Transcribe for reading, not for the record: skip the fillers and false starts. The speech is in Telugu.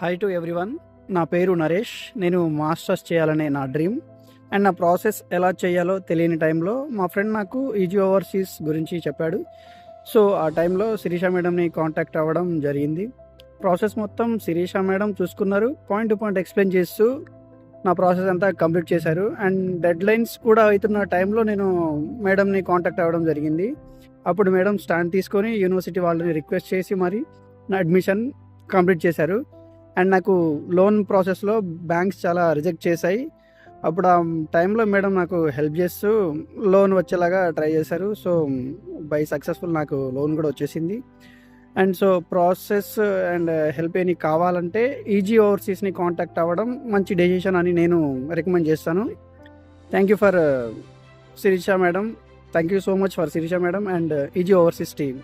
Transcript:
Hi to everyone. నా పేరు నరేష్. నేను మాస్టర్స్ చేయాలనే నా డ్రీమ్. అండ్ నా ప్రాసెస్ ఎలా చేయాలో తెలియని టైంలో మా ఫ్రెండ్ నాకు ఈజీ ఓవర్సీస్ గురించి చెప్పాడు. సో ఆ టైంలో శిరీష మేడంని కాంటాక్ట్ అవ్వడం జరిగింది. ప్రాసెస్ మొత్తం శిరీష మేడం చూసుకున్నారు. పాయింట్ టు పాయింట్ ఎక్స్ప్లెయిన్ చేస్తూ నా ప్రాసెస్ అంతా కంప్లీట్ చేశారు. అండ్ డెడ్ లైన్స్ కూడా అవుతున్న టైంలో నేను మేడంని కాంటాక్ట్ అవ్వడం జరిగింది. అప్పుడు మేడం స్టాండ్ తీసుకొని యూనివర్సిటీ వాళ్ళని రిక్వెస్ట్ చేసి మరి నా అడ్మిషన్ కంప్లీట్ చేశారు. అండ్ నాకు లోన్ ప్రాసెస్లో బ్యాంక్స్ చాలా రిజెక్ట్ చేశాయి. అప్పుడు ఆ టైంలో మేడం నాకు హెల్ప్ చేస్తూ లోన్ వచ్చేలాగా ట్రై చేశారు. సో బై సక్సెస్ఫుల్ నాకు లోన్ కూడా వచ్చేసింది. And so process and help ఏమి కావాలంటే ఈజీ ఓవర్సీస్ని కాంటాక్ట్ అవ్వడం మంచి డెసిషన్ అని నేను రికమెండ్ చేస్తాను. Thank you for Shirisha madam. Thank you so much for Shirisha madam and Easy Overseas team.